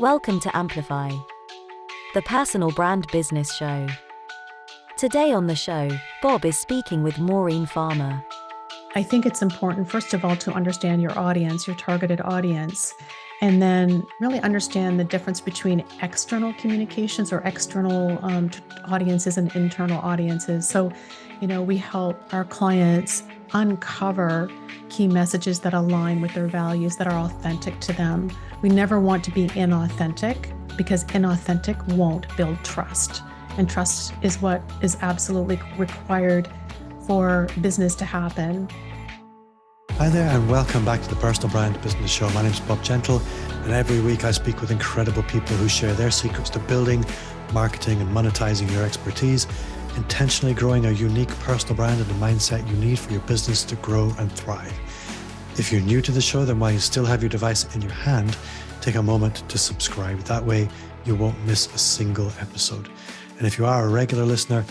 Welcome to Amplify, the personal brand business show. Today on the show, Bob is speaking with Maureen Farmer. I think it's important, first of all, to understand your audience, your targeted audience, and then really understand the difference between external communications or external audiences and internal audiences. So, we help our clients uncover key messages that align with their values, that are authentic to them. We never want to be inauthentic because inauthentic won't build trust. And trust is what is absolutely required for business to happen. Hi there, and welcome back to the Personal Brand Business Show. My name is Bob Gentle, and every week I speak with incredible people who share their secrets to building, marketing, and monetizing your expertise, intentionally growing a unique personal brand and the mindset you need for your business to grow and thrive. If you're new to the show, then while you still have your device in your hand, take a moment to subscribe. That way you won't miss a single episode. And if you are a regular listener,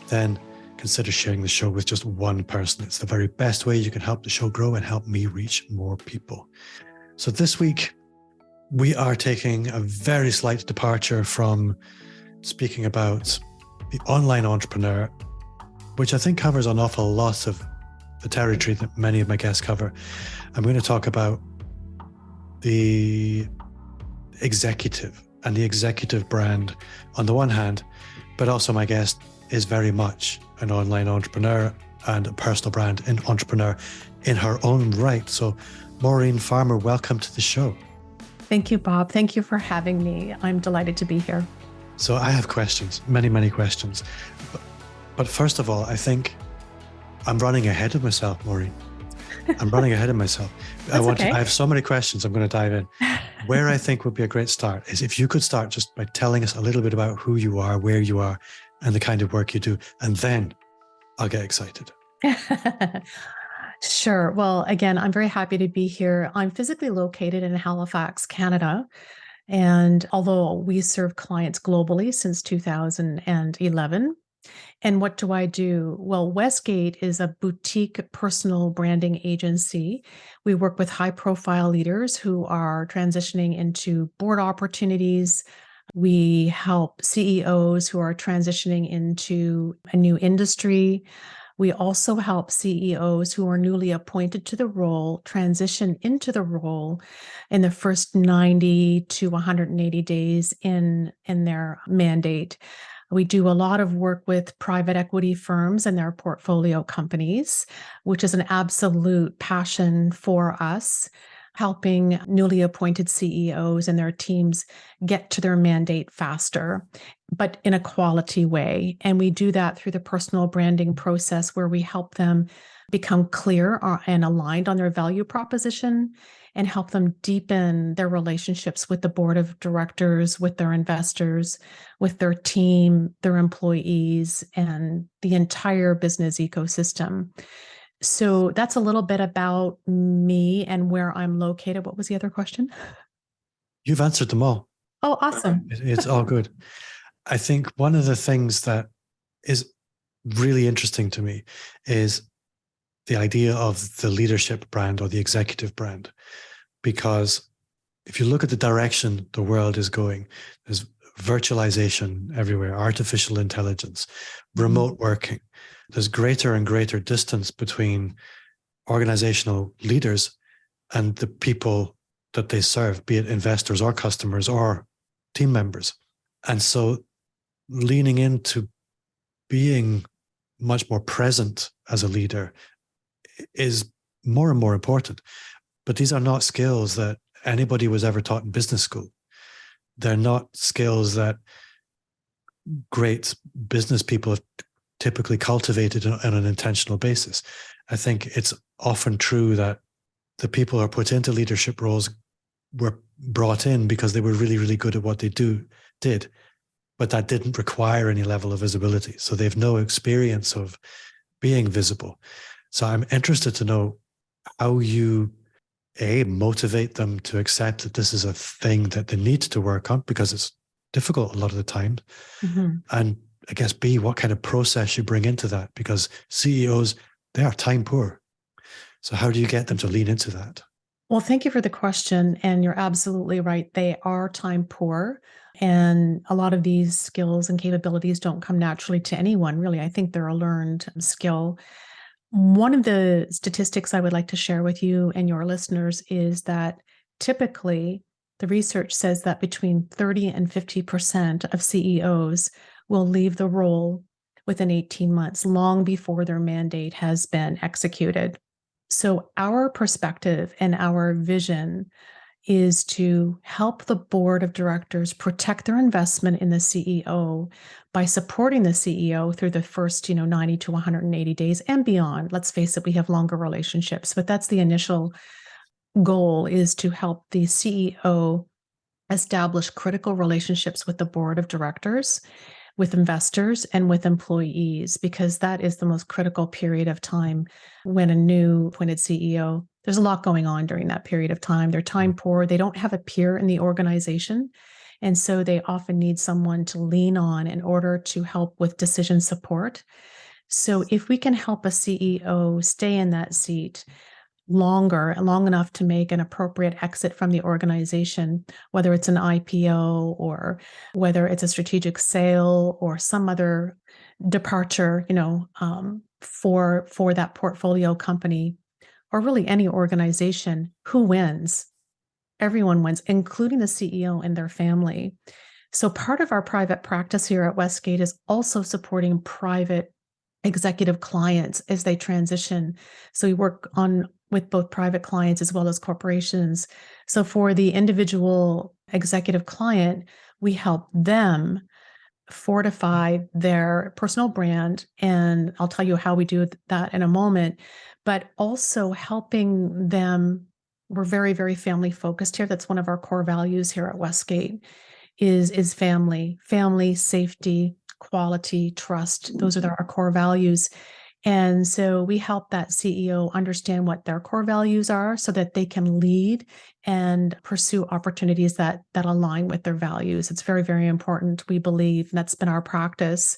then consider sharing the show with just one person. It's the very best way you can help the show grow and help me reach more people. So this week, we are taking a very slight departure from speaking about the online entrepreneur, which I think covers an awful lot of the territory that many of my guests cover. I'm going to talk about the executive and the executive brand on the one hand, but also my guest is very much an online entrepreneur and a personal brand and entrepreneur in her own right. So Maureen Farmer, welcome to the show. Thank you, Bob. Thank you for having me. I'm delighted to be here. So I have questions, many questions. But first of all, I think I'm running ahead of myself, Maureen. I'm running ahead of myself. Okay. I have so many questions. I'm going to dive in. Where I think would be a great start is if you could start just by telling us a little bit about who you are, where you are, and the kind of work you do. And then I'll get excited. Sure. Well, again, I'm very happy to be here. I'm physically located in Halifax, Canada. And although we serve clients globally since 2011, and what do I do? Well, Westgate is a boutique personal branding agency. We work with high profile leaders who are transitioning into board opportunities. We help CEOs who are transitioning into a new industry. We also help CEOs who are newly appointed to the role transition into the role in the first 90 to 180 days in their mandate. We do a lot of work with private equity firms and their portfolio companies, which is an absolute passion for us, helping newly appointed CEOs and their teams get to their mandate faster, but in a quality way. And we do that through the personal branding process where we help them become clear and aligned on their value proposition and help them deepen their relationships with the board of directors, with their investors, with their team, their employees, and the entire business ecosystem. So that's a little bit about me and where I'm located. What was the other question? You've answered them all. Oh, awesome. It's all good. I think one of the things that is really interesting to me is the idea of the leadership brand or the executive brand. Because if you look at the direction the world is going, there's virtualization everywhere, artificial intelligence, remote working. There's greater and greater distance between organizational leaders and the people that they serve, be it investors or customers or team members. And so leaning into being much more present as a leader is more and more important. But these are not skills that anybody was ever taught in business school. They're not skills that great business people have typically cultivated on an intentional basis. I think it's often true that the people who are put into leadership roles were brought in because they were really good at what they did, but that didn't require any level of visibility. So they've no experience of being visible. So I'm interested to know how you, motivate them to accept that this is a thing that they need to work on because it's difficult a lot of the time. Mm-hmm. And I guess B, what kind of process you bring into that, because CEOs, they are time poor. So how do you get them to lean into that? Well, thank you for the question. And you're absolutely right. They are time poor. And a lot of these skills and capabilities don't come naturally to anyone, really. I think they're a learned skill. One of the statistics I would like to share with you and your listeners is that typically the research says that between 30 and 50% of CEOs will leave the role within 18 months, long before their mandate has been executed. So, our perspective and our vision is to help the board of directors protect their investment in the CEO by supporting the CEO through the first, 90 to 180 days and beyond. Let's face it, we have longer relationships, but that's the initial goal, is to help the CEO establish critical relationships with the board of directors, with investors, and with employees, because that is the most critical period of time when a new appointed CEO, there's a lot going on during that period of time. They're time poor. They don't have a peer in the organization. And so they often need someone to lean on in order to help with decision support. So if we can help a CEO stay in that seat long enough to make an appropriate exit from the organization, whether it's an IPO or whether it's a strategic sale or some other departure, for that portfolio company, or really any organization, who wins? Everyone wins, including the CEO and their family. So part of our private practice here at Westgate is also supporting private executive clients as they transition. So we work with both private clients as well as corporations. So for the individual executive client, we help them fortify their personal brand. And I'll tell you how we do that in a moment, but also helping them. We're very, very family focused here. That's one of our core values here at Westgate is family, safety, quality, trust. Those are our core values. And so we help that CEO understand what their core values are so that they can lead and pursue opportunities that align with their values. It's very, very important, we believe, and that's been our practice.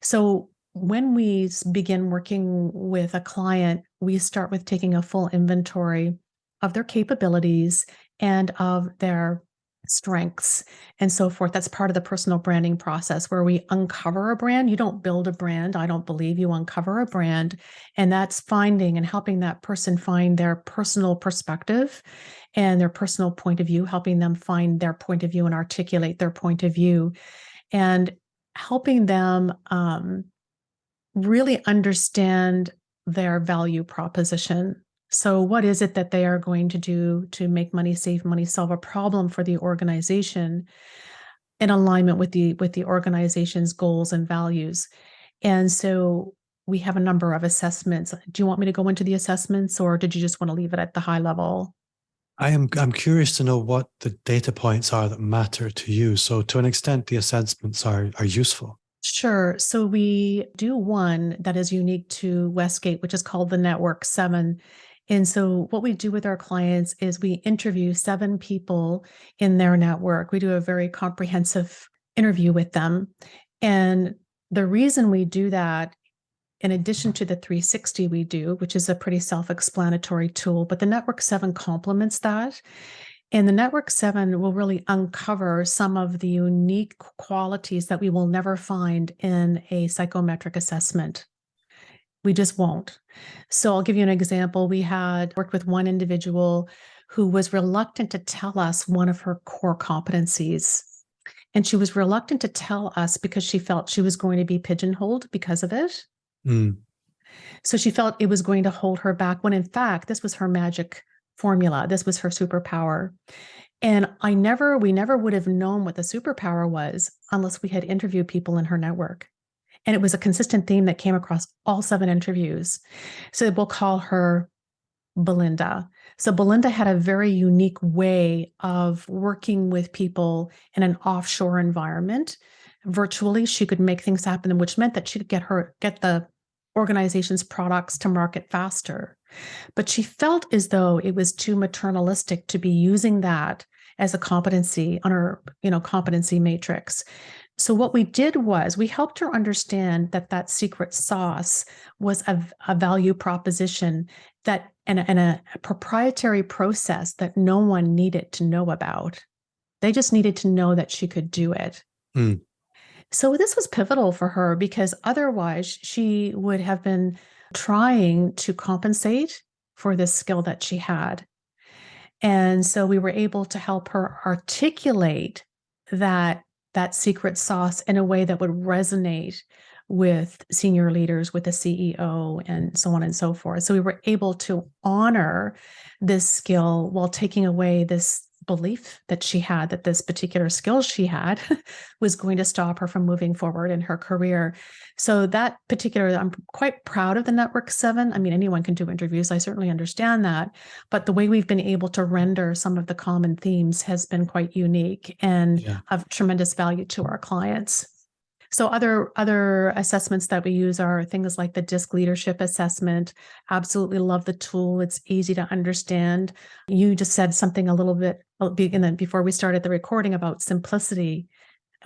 So when we begin working with a client, we start with taking a full inventory of their capabilities and of their strengths and so forth. That's part of the personal branding process, where we uncover a brand. You don't build a brand, I don't believe. You uncover a brand, and that's finding and helping that person find their personal perspective and their personal point of view, helping them find their point of view and articulate their point of view, and helping them really understand their value proposition. So what is it that they are going to do to make money, save money, solve a problem for the organization in alignment with the organization's goals and values? And so we have a number of assessments. Do you want me to go into the assessments, or did you just want to leave it at the high level? I'm curious to know what the data points are that matter to you. So to an extent, the assessments are useful. Sure. So we do one that is unique to Westgate, which is called the Network 7. And so what we do with our clients is we interview 7 people in their network. We do a very comprehensive interview with them. And the reason we do that, in addition to the 360 we do, which is a pretty self-explanatory tool, but the Network 7 complements that. And the Network 7 will really uncover some of the unique qualities that we will never find in a psychometric assessment. We just won't. So I'll give you an example. We had worked with one individual who was reluctant to tell us one of her core competencies. And she was reluctant to tell us because she felt she was going to be pigeonholed because of it. Mm. So she felt it was going to hold her back, when in fact, this was her magic formula. This was her superpower. And we never would have known what the superpower was unless we had interviewed people in her network. And it was a consistent theme that came across all 7 interviews. So we'll call her Belinda. So Belinda had a very unique way of working with people in an offshore environment. Virtually, she could make things happen, which meant that she could get the organization's products to market faster. But she felt as though it was too maternalistic to be using that as a competency on her, competency matrix. So what we did was we helped her understand that secret sauce was a value proposition that and a proprietary process that no one needed to know about. They just needed to know that she could do it. Mm. So this was pivotal for her because otherwise she would have been trying to compensate for this skill that she had. And so we were able to help her articulate that secret sauce in a way that would resonate with senior leaders, with the CEO, and so on and so forth. So we were able to honor this skill while taking away this belief that she had that this particular skill she had was going to stop her from moving forward in her career. So that particular, I'm quite proud of the Network 7. I mean, anyone can do interviews. I certainly understand that. But the way we've been able to render some of the common themes has been quite unique and of tremendous value to our clients. So other assessments that we use are things like the DISC leadership assessment. Absolutely love the tool. It's easy to understand. You just said something a little bit before we started the recording about simplicity.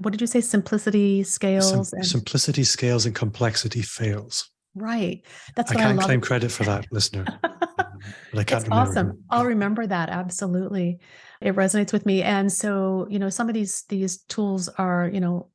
What did you say? Simplicity scales? Simplicity scales and complexity fails. Right. That's what I can't claim credit for that, listener. But I can't remember. Awesome. I'll remember that. Absolutely. It resonates with me. And so, some of these tools are,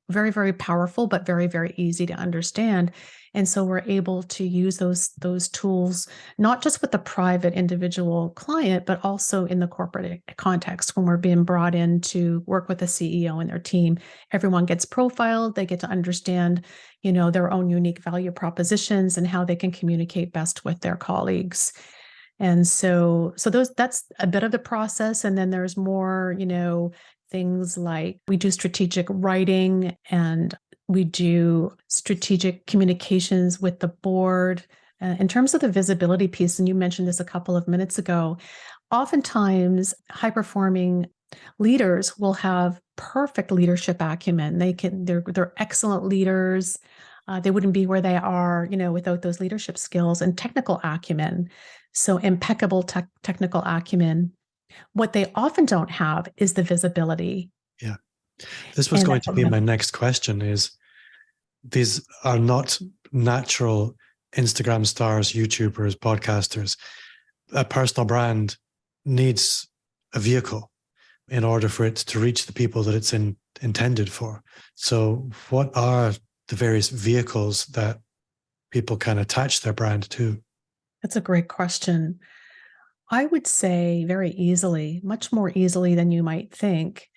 very, very powerful, but very, very easy to understand. And so we're able to use those tools, not just with the private individual client, but also in the corporate context when we're being brought in to work with the CEO and their team. Everyone gets profiled. They get to understand, their own unique value propositions and how they can communicate best with their colleagues. And so that's a bit of the process. And then there's more, things like we do strategic writing and we do strategic communications with the board. In terms of the visibility piece, and you mentioned this a couple of minutes ago, oftentimes high-performing leaders will have perfect leadership acumen. They're excellent leaders. They wouldn't be where they are, without those leadership skills and technical acumen. So impeccable technical acumen. What they often don't have is the visibility. Yeah. This was going to be my next question is, these are not natural Instagram stars, YouTubers, podcasters. A personal brand needs a vehicle in order for it to reach the people that it's intended for. So what are the various vehicles that people can attach their brand to? That's a great question. I would say very easily, much more easily than you might think.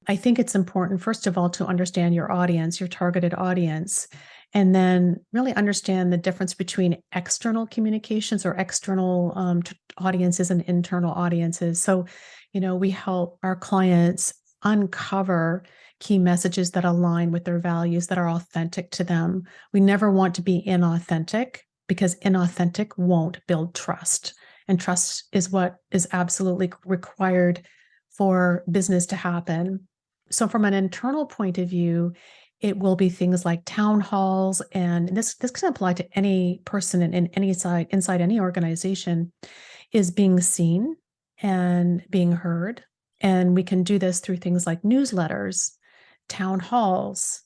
I think it's important, first of all, to understand your audience, your targeted audience, and then really understand the difference between external communications or external audiences and internal audiences. So, we help our clients uncover key messages that align with their values, that are authentic to them. We never want to be inauthentic because inauthentic won't build trust. And trust is what is absolutely required for business to happen. So from an internal point of view, it will be things like town halls, and this can apply to any person in any side inside any organization, is being seen and being heard. And we can do this through things like newsletters, town halls.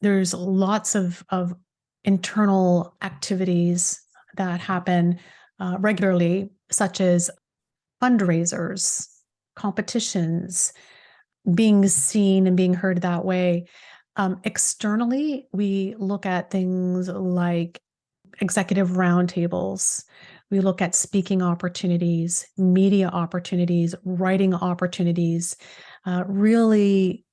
There's lots of internal activities that happen regularly, such as fundraisers, competitions, being seen and being heard that way. Externally, we look at things like executive roundtables. We look at speaking opportunities, media opportunities, writing opportunities, really,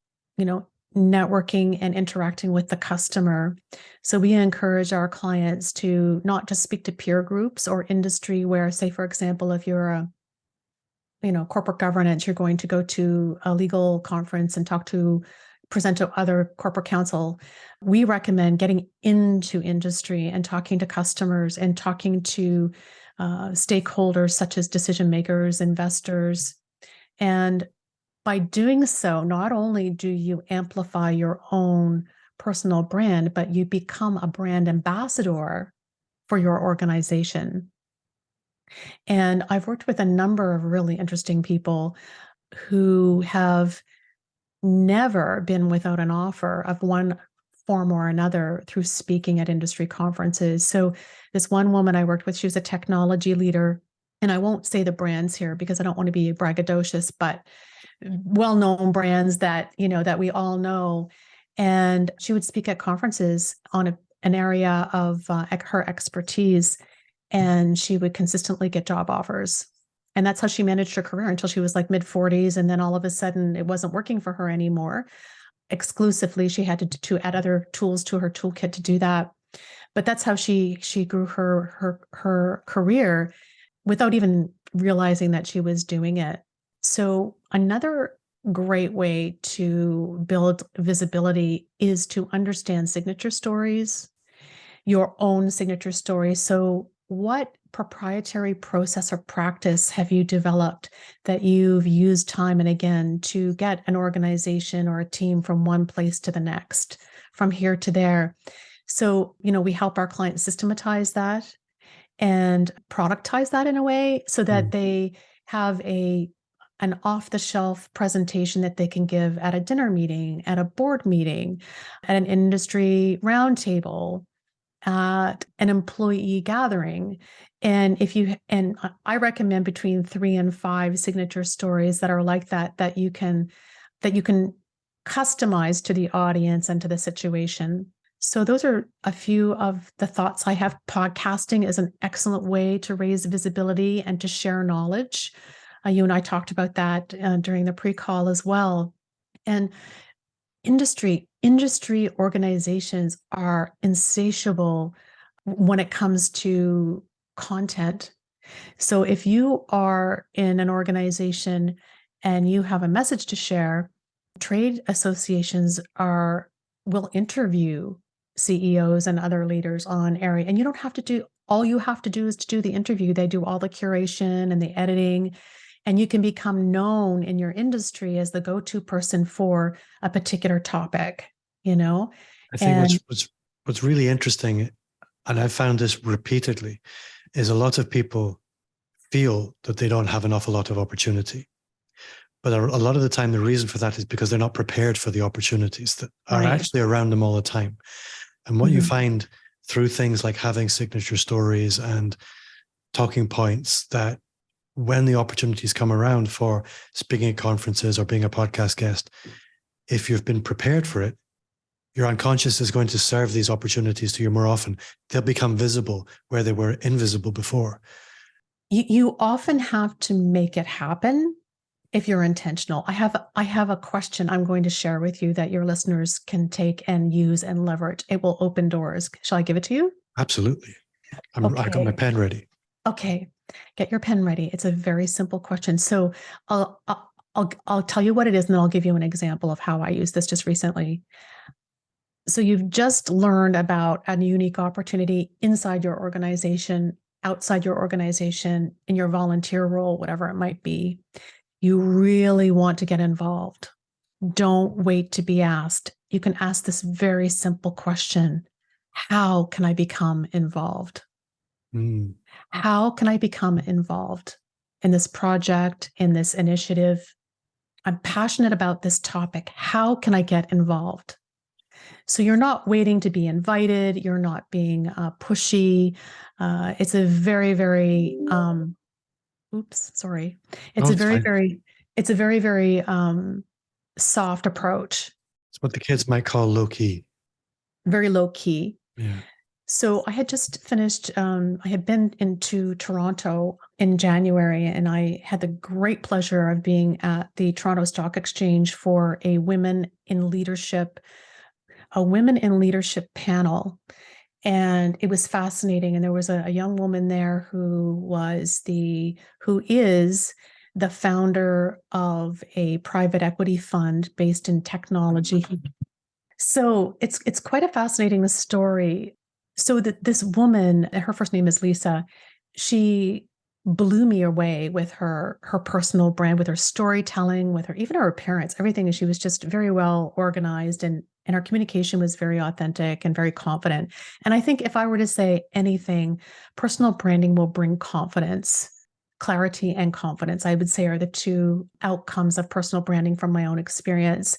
networking and interacting with the customer. So we encourage our clients to not just speak to peer groups or industry where, say, for example, if you're a corporate governance, you're going to go to a legal conference and present to other corporate counsel. We recommend getting into industry and talking to customers and talking to stakeholders such as decision makers, investors. And by doing so, not only do you amplify your own personal brand, but you become a brand ambassador for your organization. And I've worked with a number of really interesting people who have never been without an offer of one form or another through speaking at industry conferences. So this one woman I worked with, she was a technology leader. and I won't say the brands here because I don't want to be braggadocious, but well-known brands that, that we all know. And she would speak at conferences on an area of her expertise, and she would consistently get job offers. And that's how she managed her career until she was like mid-40s. And then all of a sudden it wasn't working for her anymore. Exclusively, she had to add other tools to her toolkit to do that. But that's how she grew her career without even realizing that she was doing it. So another great way to build visibility is to understand signature stories, your own signature story. So what proprietary process or practice have you developed that you've used time and again to get an organization or a team from one place to the next, from here to there? So, we help our clients systematize that and productize that in a way so that they have an off-the-shelf presentation that they can give at a dinner meeting, at a board meeting, at an industry roundtable, at an employee gathering. And I recommend between 3 and 5 signature stories that are like that you can customize to the audience and to the situation. So those are a few of the thoughts I have. Podcasting is an excellent way to raise visibility and to share knowledge. You and I talked about that during the pre-call as well. And industry organizations are insatiable when it comes to content. So if you are in an organization and you have a message to share, trade associations will interview CEOs and other leaders on area. And you don't have to do, all you have to do is to do the interview. They do all the curation and the editing, and you can become known in your industry as the go-to person for a particular topic, I think what's really interesting, and I've found this repeatedly, is a lot of people feel that they don't have an awful lot of opportunity. But a lot of the time, the reason for that is because they're not prepared for the opportunities that are actually around them all the time. And what you find through things like having signature stories and talking points, that when the opportunities come around for speaking at conferences or being a podcast guest, if you've been prepared for it, your unconscious is going to serve these opportunities to you more often. They'll become visible where they were invisible before. You often have to make it happen if you're intentional. I have a question I'm going to share with you that your listeners can take and use and leverage. It will open doors. Shall I give it to you? Absolutely. I got my pen ready. Okay. Get your pen ready. It's a very simple question. So I'll tell you what it is, and then I'll give you an example of how I used this just recently. So you've just learned about a unique opportunity inside your organization, outside your organization, in your volunteer role, whatever it might be. You really want to get involved. Don't wait to be asked. You can ask this very simple question: how can I become involved? How can I become involved in this project, in this initiative? I'm passionate about this topic. How can I get involved? So you're not waiting to be invited. You're not being pushy. It's a very, very, sorry. It's a very, very soft approach. It's what the kids might call low key. Very low key. Yeah. So I had just finished, I had been into Toronto in January, and I had the great pleasure of being at the Toronto Stock Exchange for a Women in Leadership panel. And it was fascinating. And there was a young woman there who is the founder of a private equity fund based in technology. So it's quite a fascinating story. So this woman, her first name is Lisa, she blew me away with her personal brand, with her storytelling, with even her appearance, everything. She was just very well organized, and her communication was very authentic and very confident. And I think if I were to say anything, personal branding will bring confidence. Clarity and confidence, I would say, are the two outcomes of personal branding from my own experience.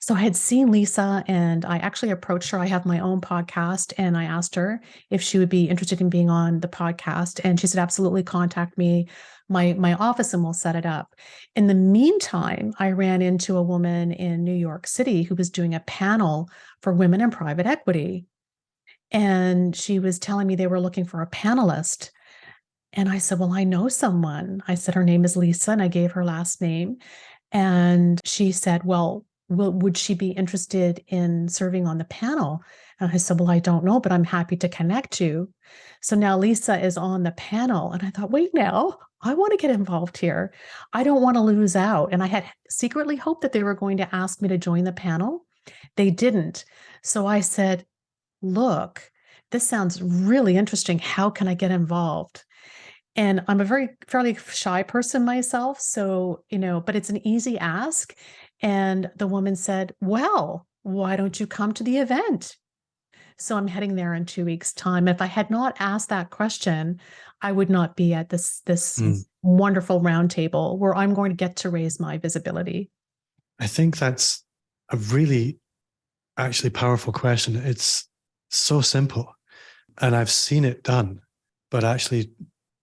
So I had seen Lisa and I actually approached her. I have my own podcast and I asked her if she would be interested in being on the podcast. And she said, absolutely, contact me, my office, and we'll set it up. In the meantime, I ran into a woman in New York City who was doing a panel for women in private equity. And she was telling me they were looking for a panelist. And I said, well, I know someone. I said, her name is Lisa, and I gave her last name. And she said, well, would she be interested in serving on the panel? And I said, well, I don't know, but I'm happy to connect you. So now Lisa is on the panel. And I thought, wait, now I want to get involved here. I don't want to lose out. And I had secretly hoped that they were going to ask me to join the panel. They didn't. So I said, look, this sounds really interesting. How can I get involved? And I'm a fairly shy person myself. So, but it's an easy ask. And the woman said, well, why don't you come to the event? So I'm heading there in 2 weeks' time. If I had not asked that question, I would not be at this wonderful roundtable where I'm going to get to raise my visibility. I think that's a really actually powerful question. It's so simple, and I've seen it done, but actually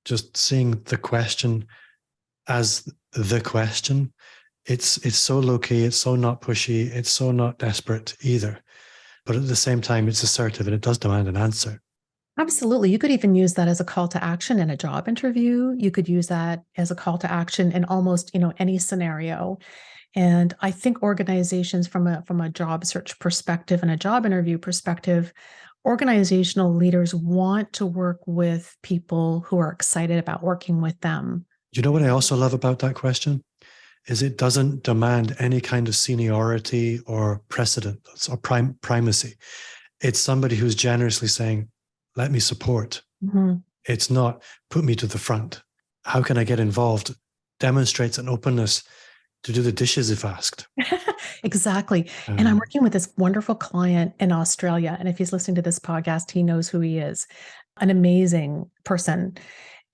just seeing the question as the question, it's so low key, it's so not pushy, it's so not desperate either. But at the same time, it's assertive and it does demand an answer. Absolutely. You could even use that as a call to action in a job interview. You could use that as a call to action in almost, any scenario. And I think organizations from a job search perspective and a job interview perspective, organizational leaders want to work with people who are excited about working with them. You know what I also love about that question? Is it doesn't demand any kind of seniority or precedence or primacy. It's somebody who's generously saying, let me support. Mm-hmm. It's not put me to the front. How can I get involved? Demonstrates an openness to do the dishes if asked. Exactly. And I'm working with this wonderful client in Australia. And if he's listening to this podcast, he knows who he is. An amazing person.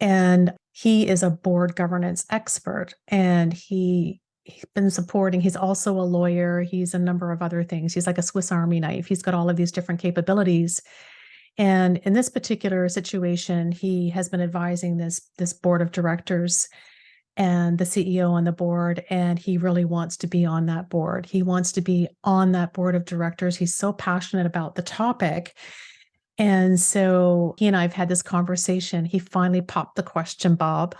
And he is a board governance expert. And he's been supporting, he's also a lawyer. He's a number of other things. He's like a Swiss Army knife. He's got all of these different capabilities. And in this particular situation, he has been advising this board of directors and the CEO on the board, and he really wants to be on that board. He wants to be on that board of directors. He's so passionate about the topic. And so he and I have had this conversation. He finally popped the question, Bob.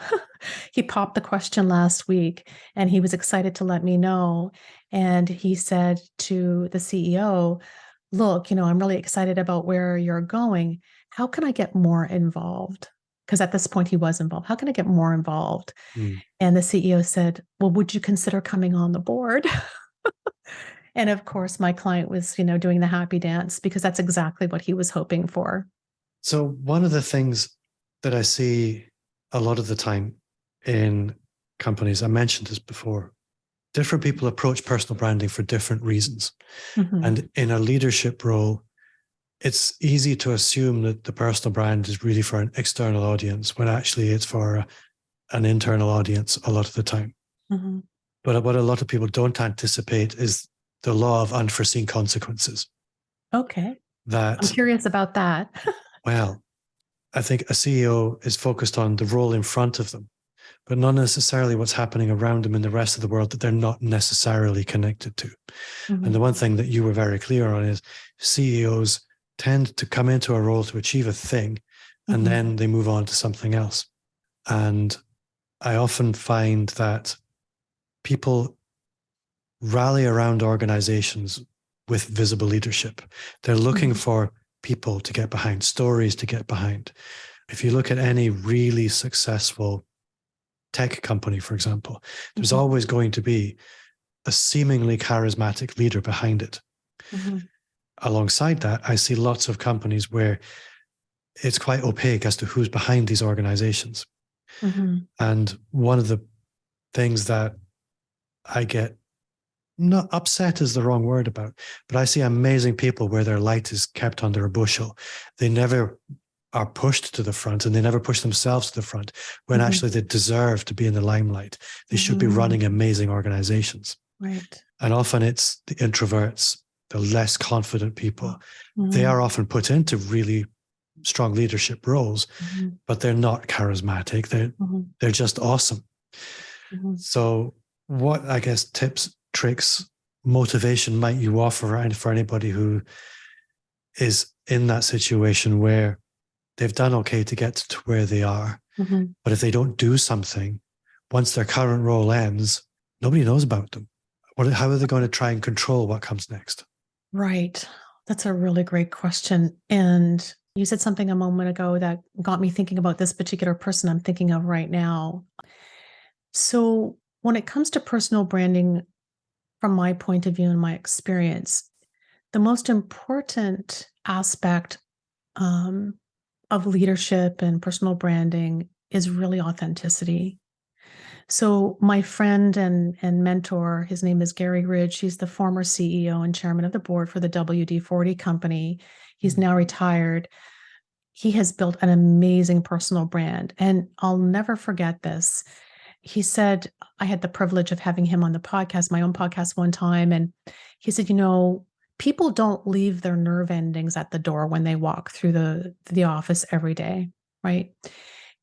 He popped the question last week, and he was excited to let me know. And he said to the CEO, look, I'm really excited about where you're going. How can I get more involved? Because at this point he was involved. How can I get more involved? And the CEO said, well, would you consider coming on the board? And of course, my client was, doing the happy dance because that's exactly what he was hoping for. So one of the things that I see a lot of the time in companies, I mentioned this before, different people approach personal branding for different reasons. Mm-hmm. And in a leadership role, it's easy to assume that the personal brand is really for an external audience when actually it's for an internal audience a lot of the time. Mm-hmm. But what a lot of people don't anticipate is the law of unforeseen consequences. Okay. I'm curious about that. Well, I think a CEO is focused on the role in front of them, but not necessarily what's happening around them in the rest of the world that they're not necessarily connected to. Mm-hmm. And the one thing that you were very clear on is CEOs tend to come into a role to achieve a thing, and then they move on to something else. And I often find that people rally around organizations with visible leadership. They're looking for people to get behind, stories to get behind. If you look at any really successful tech company, for example, there's always going to be a seemingly charismatic leader behind it. Alongside that, I see lots of companies where it's quite opaque as to who's behind these organizations. And one of the things that I get, not upset is the wrong word about, but I see amazing people where their light is kept under a bushel. They never are pushed to the front, and they never push themselves to the front when actually they deserve to be in the limelight. They should be running amazing organizations. Right. And often it's the introverts, the less confident people. Mm-hmm. They are often put into really strong leadership roles, Mm-hmm. but they're not charismatic. They're just awesome. Mm-hmm. So what, I guess, tips, tricks, motivation might you offer for anybody who is in that situation where they've done okay to get to where they are, Mm-hmm. but if they don't do something, once their current role ends, nobody knows about them. How are they going to try and control what comes next? Right. That's a really great question. And you said something a moment ago that got me thinking about this particular person I'm thinking of right now. So, when it comes to personal branding, from my point of view and my experience, the most important aspect um, of leadership and personal branding is really authenticity. So my friend and mentor, his name is Gary Ridge. He's the former CEO and chairman of the board for the WD-40 company. He's now retired. He has built an amazing personal brand. And I'll never forget this. He said, I had the privilege of having him on the podcast, my own podcast one time. And he said, people don't leave their nerve endings at the door when they walk through the office every day, right?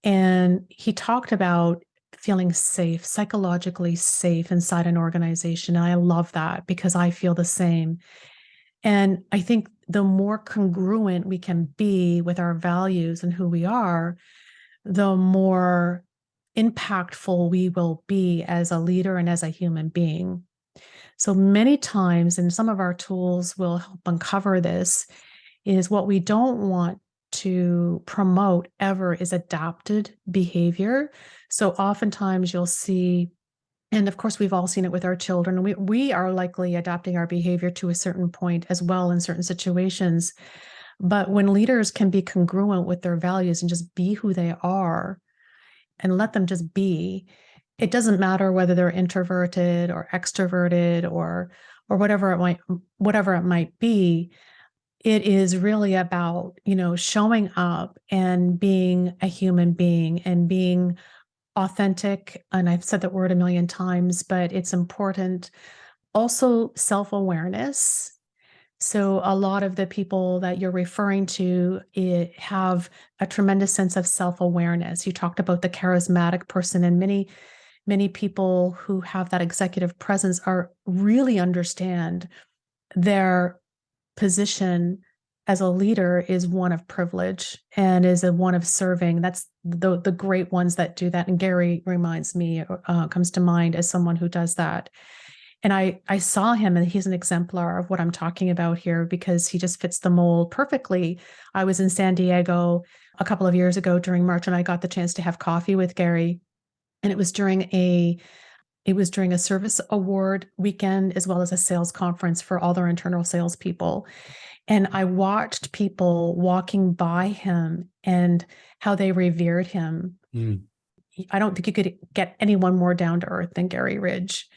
And he talked about feeling safe, psychologically safe inside an organization. And I love that because I feel the same. And I think the more congruent we can be with our values and who we are, the more impactful we will be as a leader and as a human being. So many times, and some of our tools will help uncover this, is what we don't want to promote ever is adapted behavior. So oftentimes you'll see, and of course we've all seen it with our children, we are likely adapting our behavior to a certain point as well in certain situations. But when leaders can be congruent with their values and just be who they are and let them just be, it doesn't matter whether they're introverted or extroverted or whatever it might be. It is really about, showing up and being a human being and being authentic. And I've said that word a million times, but it's important. Also, self-awareness. So a lot of the people that you're referring to have a tremendous sense of self-awareness. You talked about the charismatic person, and many people who have that executive presence are really understand their position as a leader is one of privilege and is a one of serving. That's the great ones that do that. And Gary reminds me, comes to mind as someone who does that. And I saw him, and he's an exemplar of what I'm talking about here because he just fits the mold perfectly. I was in San Diego a couple of years ago during March, and I got the chance to have coffee with Gary. And it was during a service award weekend as well as a sales conference for all their internal salespeople. And I watched people walking by him and how they revered him. Mm. I don't think you could get anyone more down to earth than Gary Ridge.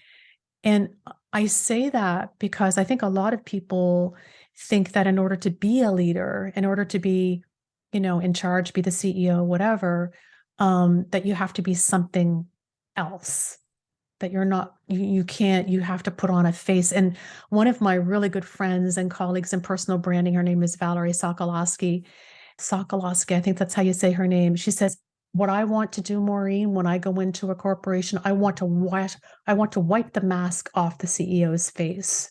And I say that because I think a lot of people think that in order to be a leader, in order to be, in charge, be the CEO, whatever, that you have to be something else, that you're not, you can't, you have to put on a face. And one of my really good friends and colleagues in personal branding, her name is Valerie Sokolowski, I think that's how you say her name. She says, what I want to do, Maureen, when I go into a corporation, I want to wipe the mask off the CEO's face.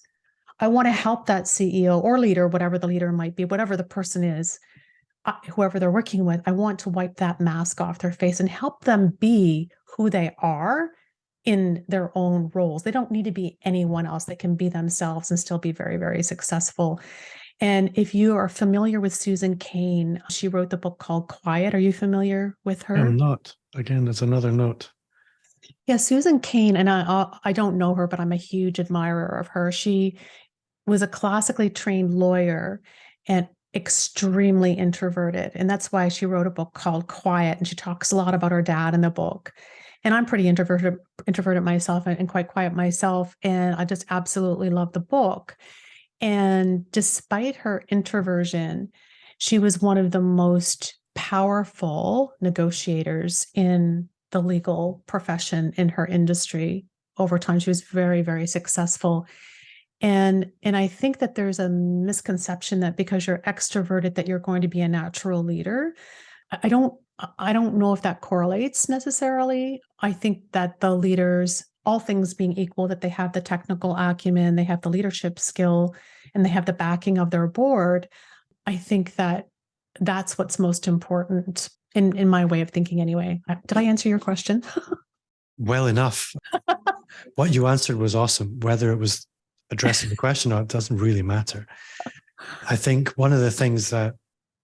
I want to help that CEO or leader, whatever the leader might be, whatever the person is, whoever they're working with, I want to wipe that mask off their face and help them be who they are in their own roles. They don't need to be anyone else. They can be themselves and still be very, very successful. And if you are familiar with Susan Cain, she wrote the book called Quiet. Are you familiar with her? I'm not. Again, that's another note. Yeah, Susan Cain, and I don't know her, but I'm a huge admirer of her. She was a classically trained lawyer and extremely introverted. And that's why she wrote a book called Quiet. And she talks a lot about her dad in the book. And I'm pretty introverted myself and quite quiet myself. And I just absolutely love the book. And despite her introversion, she was one of the most powerful negotiators in the legal profession in her industry over time. She was very, very successful. And I think that there's a misconception that because you're extroverted, that you're going to be a natural leader. I don't know if that correlates necessarily. I think that the leaders, all things being equal, that they have the technical acumen, they have the leadership skill, and they have the backing of their board. I think that that's what's most important in my way of thinking anyway. Did I answer your question? Well enough. What you answered was awesome. Whether it was addressing the question or it doesn't really matter. I think one of the things that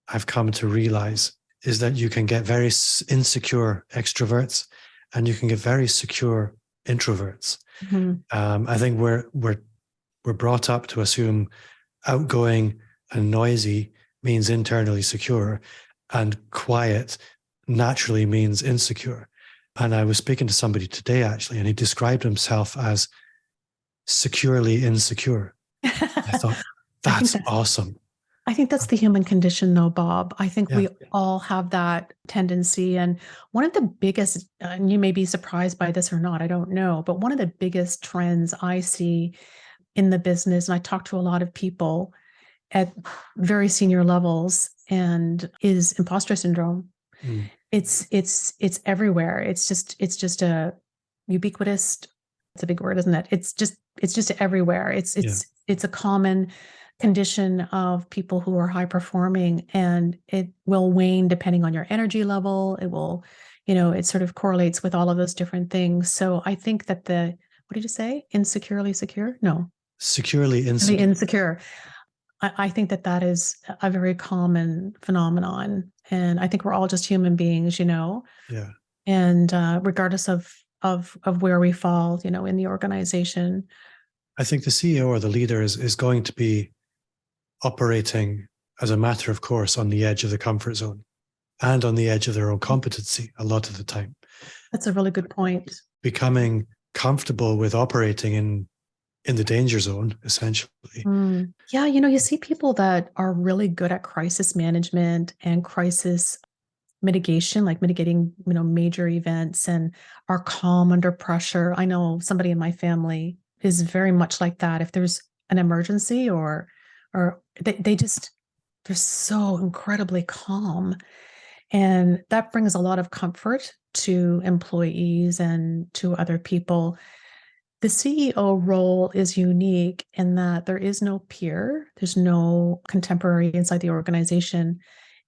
I've come to realize is that you can get very insecure extroverts and you can get very secure introverts. Mm-hmm. I think we're brought up to assume outgoing and noisy means internally secure, and quiet naturally means insecure. And I was speaking to somebody today, actually, and he described himself as securely insecure. I thought, that's awesome. I think that's the human condition, though, Bob. I think we all have that tendency. And one of the biggest, and you may be surprised by this or not, I don't know, but one of the biggest trends I see in the business, and I talk to a lot of people at very senior levels, and is imposter syndrome. Mm. It's everywhere. It's just a ubiquitous. It's a big word, isn't it? It's just everywhere. It's a common condition of people who are high performing, and it will wane depending on your energy level. It will, it sort of correlates with all of those different things. So I think that what did you say? Insecurely secure? No. Securely insecure. Insecure. I think that is a very common phenomenon. And I think we're all just human beings, Yeah. And regardless of where we fall, in the organization. I think the CEO or the leader is going to be operating as a matter of course on the edge of the comfort zone and on the edge of their own competency a lot of the time. That's a really good point. Becoming comfortable with operating in the danger zone, essentially. Yeah, you see people that are really good at crisis management and crisis mitigation, like mitigating, major events, and are calm under pressure. I know somebody in my family is very much like that. If there's an emergency or they're so incredibly calm. And that brings a lot of comfort to employees and to other people. The CEO role is unique in that there is no peer, there's no contemporary inside the organization.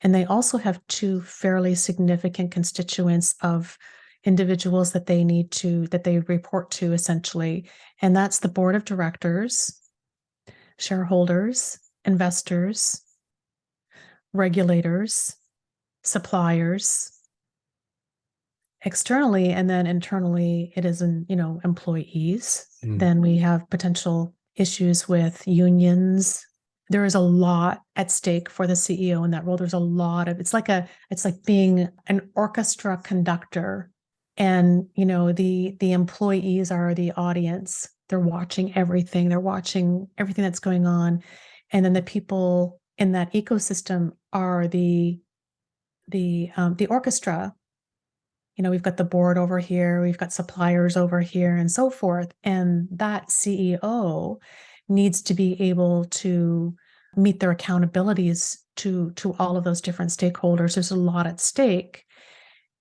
And they also have two fairly significant constituents of individuals that they report to, essentially. And that's the board of directors, shareholders, investors, regulators, suppliers. Externally, and then internally, it is employees. Then we have potential issues with unions. There is a lot at stake for the CEO in that role. There's a lot of, it's like being an orchestra conductor, and the employees are the audience. They're watching everything. They're watching everything that's going on, and then the people in that ecosystem are the orchestra. We've got the board over here, we've got suppliers over here, and so forth. And that CEO needs to be able to meet their accountabilities to all of those different stakeholders. There's a lot at stake.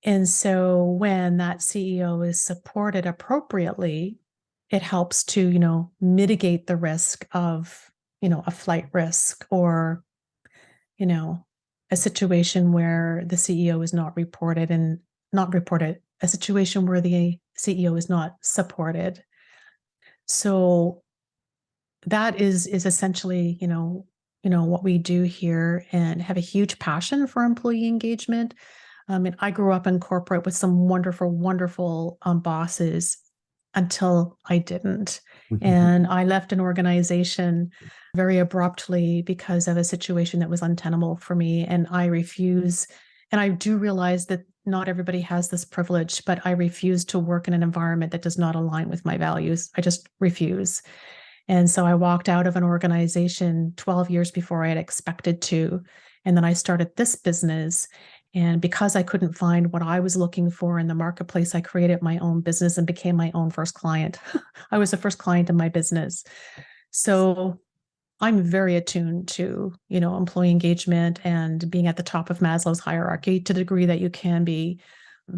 And so when that CEO is supported appropriately, it helps to, mitigate the risk of, a flight risk, or, a situation where the CEO is not reported, a situation where the CEO is not supported. So that is essentially, what we do here, and have a huge passion for employee engagement. And I grew up in corporate with some wonderful, wonderful bosses until I didn't. Mm-hmm. And I left an organization very abruptly because of a situation that was untenable for me. And I refuse, and I do realize that not everybody has this privilege, but I refuse to work in an environment that does not align with my values. I just refuse. And so I walked out of an organization 12 years before I had expected to. And then I started this business. And because I couldn't find what I was looking for in the marketplace, I created my own business and became my own first client. I was the first client in my business. So I'm very attuned to, employee engagement and being at the top of Maslow's hierarchy to the degree that you can be.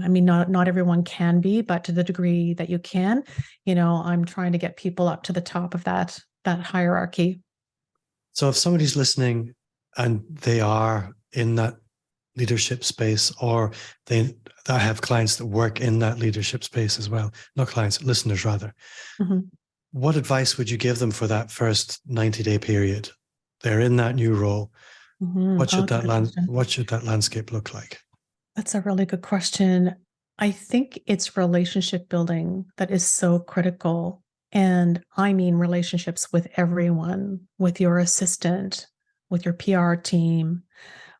I mean, not everyone can be, but to the degree that you can, I'm trying to get people up to the top of that hierarchy. So if somebody's listening and they are in that leadership space, or they have clients that work in that leadership space as well, not clients, listeners rather, what advice would you give them for that first 90-day period? They're in that new role. What should that landscape look like? That's a really good question. I think it's relationship building that is so critical. And I mean relationships with everyone, with your assistant, with your PR team,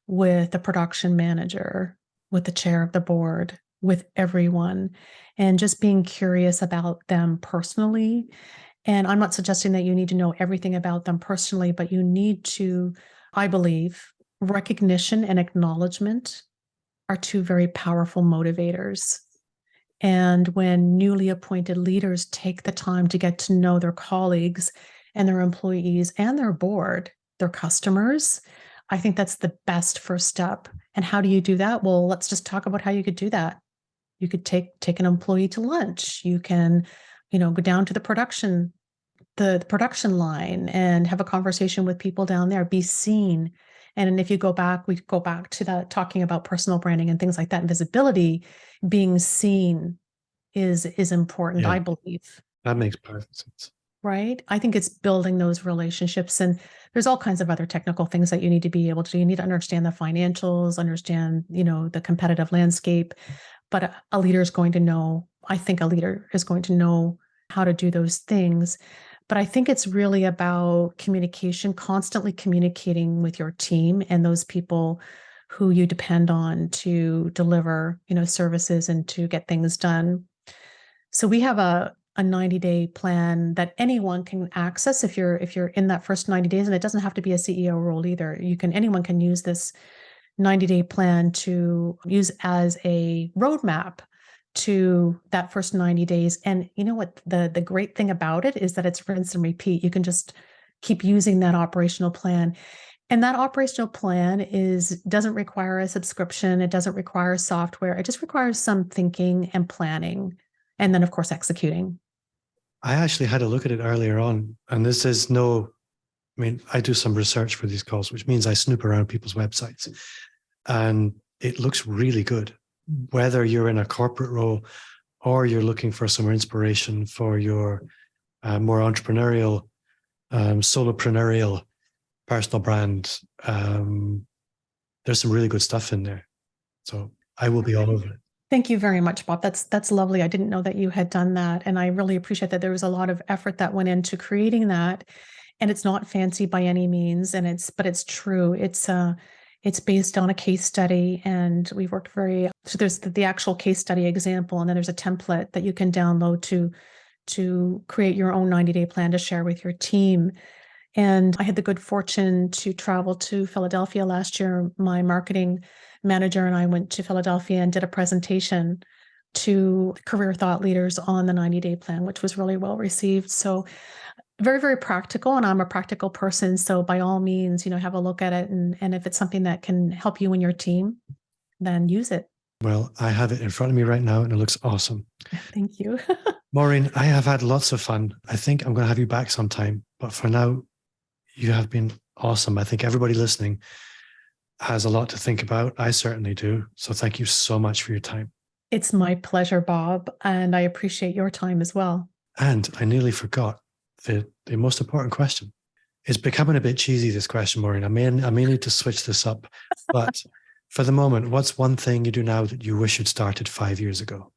with the production manager, with the chair of the board, with everyone, and just being curious about them personally. And I'm not suggesting that you need to know everything about them personally, but you need to, I believe, recognition and acknowledgement are two very powerful motivators. And when newly appointed leaders take the time to get to know their colleagues and their employees and their board, their customers, I think that's the best first step. And how do you do that? Well, let's just talk about how you could do that. You could take an employee to lunch. You can, go down to the production line and have a conversation with people down there, be seen. And if we go back to that talking about personal branding and things like that, and visibility, being seen is important, Yeah, I believe. that makes perfect sense. Right? I think it's building those relationships. And there's all kinds of other technical things that you need to be able to do. You need to understand the financials, understand, the competitive landscape. But a leader is going to know, I think a leader is going to know how to do those things. But I think it's really about communication, constantly communicating with your team and those people who you depend on to deliver, services and to get things done. So we have a 90-day plan that anyone can access if you're in that first 90 days, and it doesn't have to be a CEO role either. Anyone can use this 90-day plan to use as a roadmap to that first 90 days. And you know what? The great thing about it is that it's rinse and repeat. You can just keep using that operational plan. And that operational plan doesn't require a subscription. It doesn't require software. It just requires some thinking and planning. And then, of course, executing. I actually had a look at it earlier on, and this is I do some research for these calls, which means I snoop around people's websites, and it looks really good. Whether you're in a corporate role or you're looking for some inspiration for your more entrepreneurial, solopreneurial personal brand, there's some really good stuff in there. So I will be all over it. Thank you very much, Bob. That's lovely. I didn't know that you had done that. And I really appreciate that there was a lot of effort that went into creating that. And it's not fancy by any means. But it's true. It's based on a case study, and we've worked so there's the actual case study example, and then there's a template that you can download to create your own 90-day plan to share with your team. And I had the good fortune to travel to Philadelphia last year. My marketing manager and I went to Philadelphia and did a presentation to career thought leaders on the 90-day plan, which was really well received. So very, very practical. And I'm a practical person. So by all means, have a look at it. And if it's something that can help you and your team, then use it. Well, I have it in front of me right now and it looks awesome. Thank you. Maureen, I have had lots of fun. I think I'm going to have you back sometime. But for now, you have been awesome. I think everybody listening has a lot to think about. I certainly do. So thank you so much for your time. It's my pleasure, Bob. And I appreciate your time as well. And I nearly forgot the most important question. It's becoming a bit cheesy, this question, Maureen. I may need to switch this up. But for the moment, what's one thing you do now that you wish you'd started 5 years ago?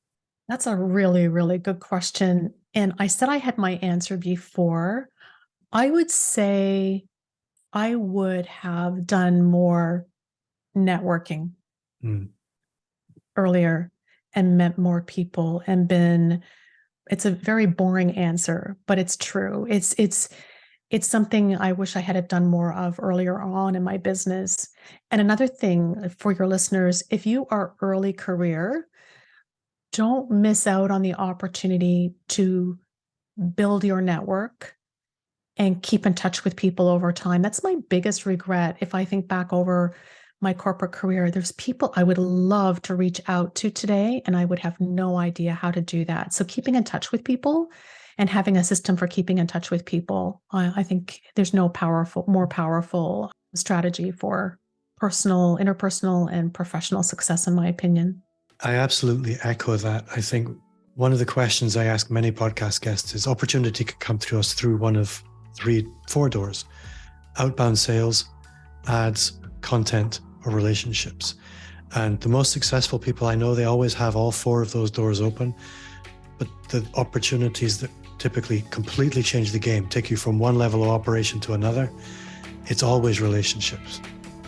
That's a really, really good question. And I said I had my answer before. I would say I would have done more networking earlier and met more people and it's a very boring answer, but it's true. it's something I wish I had done more of earlier on in my business. And another thing for your listeners, if you are early career, don't miss out on the opportunity to build your network and keep in touch with people over time. That's my biggest regret. If I think back over my corporate career, there's people I would love to reach out to today, and I would have no idea how to do that. So keeping in touch with people and having a system for keeping in touch with people, I think there's no more powerful strategy for interpersonal and professional success, in my opinion. I absolutely echo that. I think one of the questions I ask many podcast guests is opportunity could come to us through one of 4 doors: outbound sales, ads, content, or relationships. And the most successful people I know, they always have all 4 of those doors open. But the opportunities that typically completely change the game, take you from one level of operation to another, it's always relationships.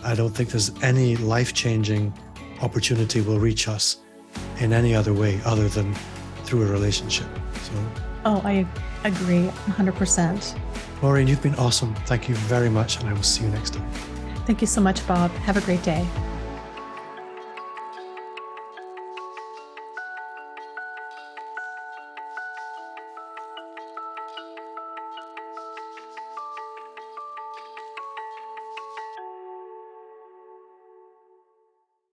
I don't think there's any life-changing opportunity will reach us in any other way other than through a relationship. So, I agree 100%. Maureen, you've been awesome. Thank you very much, and I will see you next time. Thank you so much, Bob. Have a great day.